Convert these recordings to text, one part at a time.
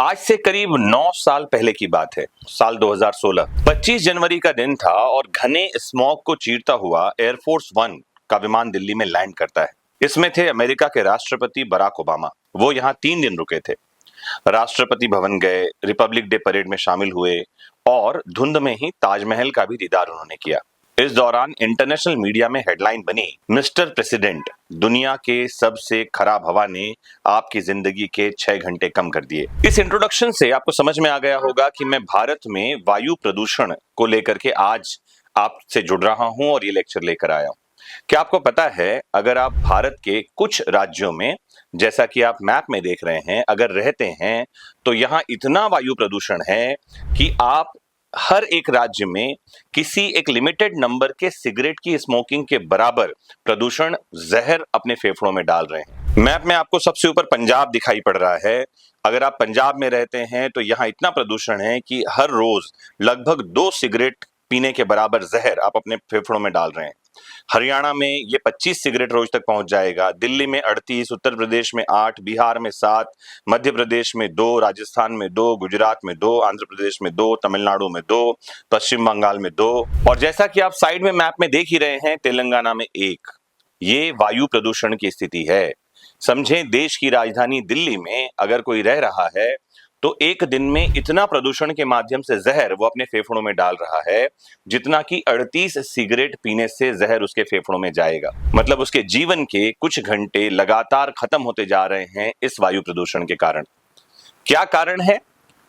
आज से करीब 9 साल पहले की बात है। साल 2016 25 जनवरी का दिन था और घने स्मॉग को चीरता हुआ एयरफोर्स वन का विमान दिल्ली में लैंड करता है। इसमें थे अमेरिका के राष्ट्रपति बराक ओबामा। वो यहाँ 3 दिन रुके थे। राष्ट्रपति भवन गए, रिपब्लिक डे परेड में शामिल हुए और धुंध में ही ताजमहल का भी दीदार उन्होंने किया। इस दौरान इंटरनेशनल मीडिया में हेडलाइन बनी, मिस्टर प्रेसिडेंट, दुनिया के सबसे खराब हवा ने आपकी जिंदगी के 6 घंटे कम कर दिए। इस इंट्रोडक्शन से आपको समझ में आ गया होगा कि मैं भारत में वायु प्रदूषण को लेकर के आज आपसे जुड़ रहा हूं और ये लेक्चर लेकर आया हूं। क्या आपको पता है, अगर आप भारत के कुछ राज्यों में, जैसा कि आप मैप में देख रहे हैं, अगर रहते हैं तो यहाँ इतना वायु प्रदूषण है कि आप हर एक राज्य में किसी एक लिमिटेड नंबर के सिगरेट की स्मोकिंग के बराबर प्रदूषण, जहर अपने फेफड़ों में डाल रहे हैं। मैप में आपको सबसे ऊपर पंजाब दिखाई पड़ रहा है। अगर आप पंजाब में रहते हैं तो यहाँ इतना प्रदूषण है कि हर रोज लगभग 2 सिगरेट पीने के बराबर जहर आप अपने फेफड़ों में डाल रहे हैं। हरियाणा में ये 25 सिगरेट रोज तक पहुंच जाएगा, दिल्ली में 38, उत्तर प्रदेश में 8, बिहार में 7, मध्य प्रदेश में 2, राजस्थान में 2, गुजरात में 2, आंध्र प्रदेश में 2, तमिलनाडु में 2, पश्चिम बंगाल में 2 और जैसा कि आप साइड में मैप में देख ही रहे हैं, तेलंगाना में 1। ये वायु प्रदूषण की स्थिति है। समझें, देश की राजधानी दिल्ली में अगर कोई रह रहा है तो एक दिन में इतना प्रदूषण के माध्यम से जहर वो अपने फेफड़ों में डाल रहा है जितना कि 38 सिगरेट पीने से जहर उसके फेफड़ों में जाएगा। मतलब उसके जीवन के कुछ घंटे लगातार खत्म होते जा रहे हैं इस वायु प्रदूषण के कारण। क्या कारण है?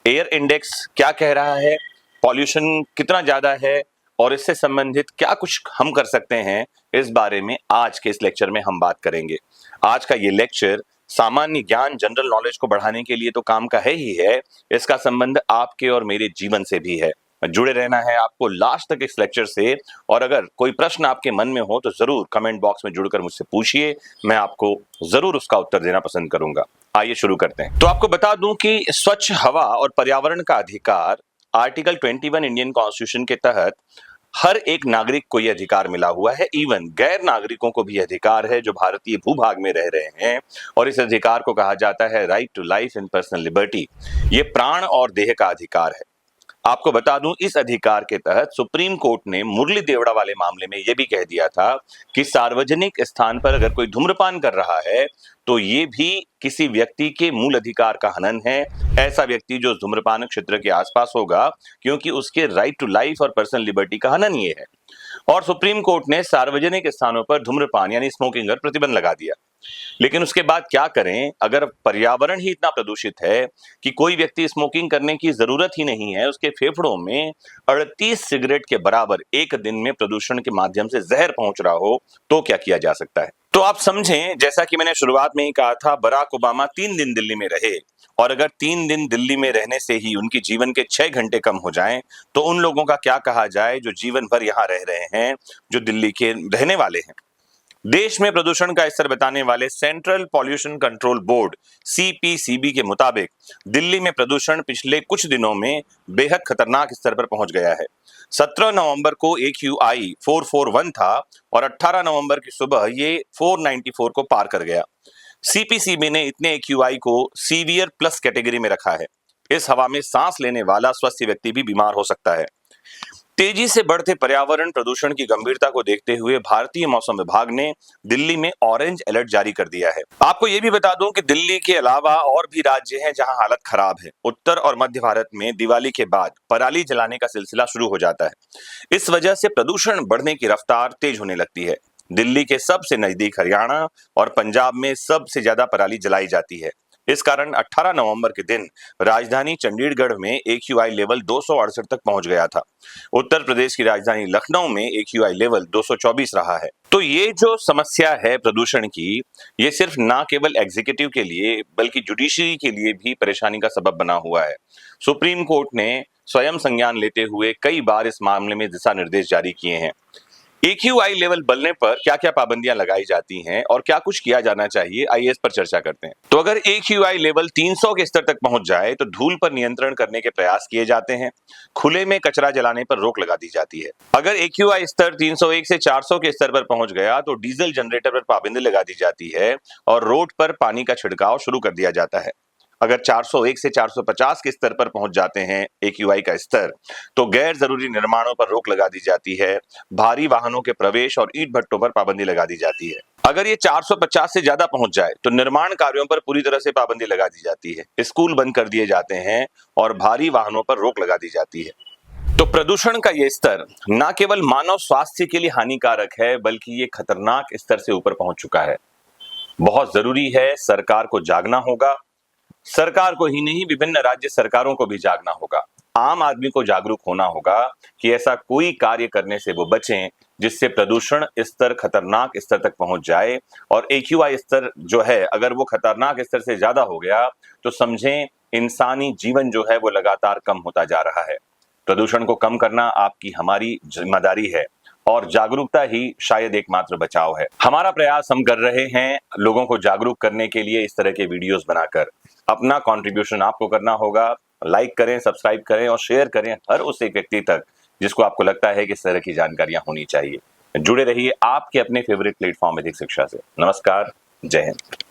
एयर इंडेक्स क्या कह रहा है? पॉल्यूशन कितना ज्यादा है और इससे संबंधित क्या कुछ हम कर सकते हैं, इस बारे में आज के इस लेक्चर में हम बात करेंगे। आज का ये लेक्चर सामान्य ज्ञान, जनरल नॉलेज को बढ़ाने के लिए तो काम का है ही है, इसका संबंध आपके और मेरे जीवन से भी है। जुड़े रहना है आपको लास्ट तक इस लेक्चर से, और अगर कोई प्रश्न आपके मन में हो तो जरूर कमेंट बॉक्स में जुड़कर मुझसे पूछिए, मैं आपको जरूर उसका उत्तर देना पसंद करूंगा। आइए शुरू करते हैं। तो आपको बता दूं कि स्वच्छ हवा और पर्यावरण का अधिकार आर्टिकल 21 इंडियन कॉन्स्टिट्यूशन के तहत हर एक नागरिक को यह अधिकार मिला हुआ है। इवन गैर नागरिकों को भी अधिकार है जो भारतीय भूभाग में रह रहे हैं, और इस अधिकार को कहा जाता है right to life and personal liberty. ये प्राण और देह का अधिकार है। आपको बता दूं, इस अधिकार के तहत सुप्रीम कोर्ट ने मुरली देवड़ा वाले मामले में यह भी कह दिया था कि सार्वजनिक स्थान पर अगर कोई धूम्रपान कर रहा है तो ये भी किसी व्यक्ति के मूल अधिकार का हनन है। ऐसा व्यक्ति जो धूम्रपान क्षेत्र के आसपास होगा, क्योंकि उसके राइट टू लाइफ और पर्सनल लिबर्टी का हनन ये है। और सुप्रीम कोर्ट ने सार्वजनिक स्थानों पर धूम्रपान यानी स्मोकिंग पर प्रतिबंध लगा दिया। लेकिन उसके बाद क्या करें, अगर पर्यावरण ही इतना प्रदूषित है कि कोई व्यक्ति स्मोकिंग करने की जरूरत ही नहीं है, उसके फेफड़ों में 38 सिगरेट के बराबर एक दिन में प्रदूषण के माध्यम से जहर पहुंच रहा हो, तो क्या किया जा सकता है? तो आप समझें, जैसा कि मैंने शुरुआत में ही कहा था, बराक ओबामा 3 दिन दिल्ली में रहे, और अगर 3 दिन दिल्ली में रहने से ही उनकी जीवन के 6 घंटे कम हो जाएं, तो उन लोगों का क्या कहा जाए जो जीवन भर यहाँ रह रहे हैं, जो दिल्ली के रहने वाले हैं। देश में प्रदूषण का स्तर बताने वाले central pollution control board CPCB के मुताबिक दिल्ली में प्रदूषण पिछले कुछ दिनों में बेहद खतरनाक स्तर पर पहुंच गया है। 17 नवंबर को AQI 441 था और 18 नवंबर की सुबह ये 494 को पार कर गया। CPCB ने इतने AQI को सीवियर प्लस कैटेगरी में रखा है। इस हवा में सांस लेने वाला स्वस्थ व्यक्ति भी बीमार हो सकता है। तेजी से बढ़ते पर्यावरण प्रदूषण की गंभीरता को देखते हुए भारतीय मौसम विभाग ने दिल्ली में ऑरेंज अलर्ट जारी कर दिया है। आपको यह भी बता दूं कि दिल्ली के अलावा और भी राज्य हैं जहां हालत खराब है। उत्तर और मध्य भारत में दिवाली के बाद पराली जलाने का सिलसिला शुरू हो जाता है। इस वजह से प्रदूषण बढ़ने की रफ्तार तेज होने लगती है। दिल्ली के सबसे नजदीक हरियाणा और पंजाब में सबसे ज्यादा पराली जलाई जाती है। इस कारण 18 नवंबर के दिन राजधानी चंडीगढ़ में AQI लेवल 268 तक पहुंच गया था। उत्तर प्रदेश की राजधानी लखनऊ में AQI लेवल 224 रहा है। तो ये जो समस्या है प्रदूषण की, ये सिर्फ ना केवल एग्जीक्यूटिव के लिए बल्कि जुडिशरी के लिए भी परेशानी का सबब बना हुआ है। सुप्रीम कोर्ट ने स्वयं संज्ञान लेते हुए कई बार इस मामले में दिशा निर्देश जारी किए हैं। AQI लेवल बढ़ने पर क्या क्या पाबंदियां लगाई जाती हैं और क्या कुछ किया जाना चाहिए, आइए इस पर चर्चा करते हैं। तो अगर AQI लेवल 300 के स्तर तक पहुंच जाए तो धूल पर नियंत्रण करने के प्रयास किए जाते हैं। खुले में कचरा जलाने पर रोक लगा दी जाती है। अगर AQI स्तर 301 से 400 के स्तर पर पहुंच गया तो डीजल जनरेटर पर पाबंदी लगा दी जाती है और रोड पर पानी का छिड़काव शुरू कर दिया जाता है। अगर 401 से 450 के स्तर पर पहुंच जाते हैं AQI का स्तर, तो गैर जरूरी निर्माणों पर रोक लगा दी जाती है, भारी वाहनों के प्रवेश और ईंट भट्टों पर पाबंदी लगा दी जाती है। अगर ये 450 से ज्यादा पहुंच जाए तो निर्माण कार्यों पर पूरी तरह से पाबंदी लगा दी जाती है, स्कूल बंद कर दिए जाते हैं और भारी वाहनों पर रोक लगा दी जाती है। तो प्रदूषण का ये स्तर न केवल मानव स्वास्थ्य के लिए हानिकारक है, बल्कि ये खतरनाक स्तर से ऊपर पहुंच चुका है। बहुत जरूरी है, सरकार को जागना होगा। सरकार को ही नहीं, विभिन्न राज्य सरकारों को भी जागना होगा। आम आदमी को जागरूक होना होगा कि ऐसा कोई कार्य करने से वो बचें जिससे प्रदूषण स्तर खतरनाक स्तर तक पहुंच जाए। और AQI स्तर जो है, अगर वो खतरनाक स्तर से ज्यादा हो गया तो समझें इंसानी जीवन जो है वो लगातार कम होता जा रहा है। प्रदूषण को कम करना आपकी हमारी जिम्मेदारी है और जागरूकता ही शायद एकमात्र बचाव है। हमारा प्रयास हम कर रहे हैं लोगों को जागरूक करने के लिए इस तरह के वीडियोस बनाकर। अपना कंट्रीब्यूशन आपको करना होगा। लाइक करें, सब्सक्राइब करें और शेयर करें हर उस एक व्यक्ति तक जिसको आपको लगता है कि इस तरह की जानकारियां होनी चाहिए। जुड़े रहिए आपके अपने फेवरेट प्लेटफॉर्म एथिक्स शिक्षा से। नमस्कार, जय हिंद।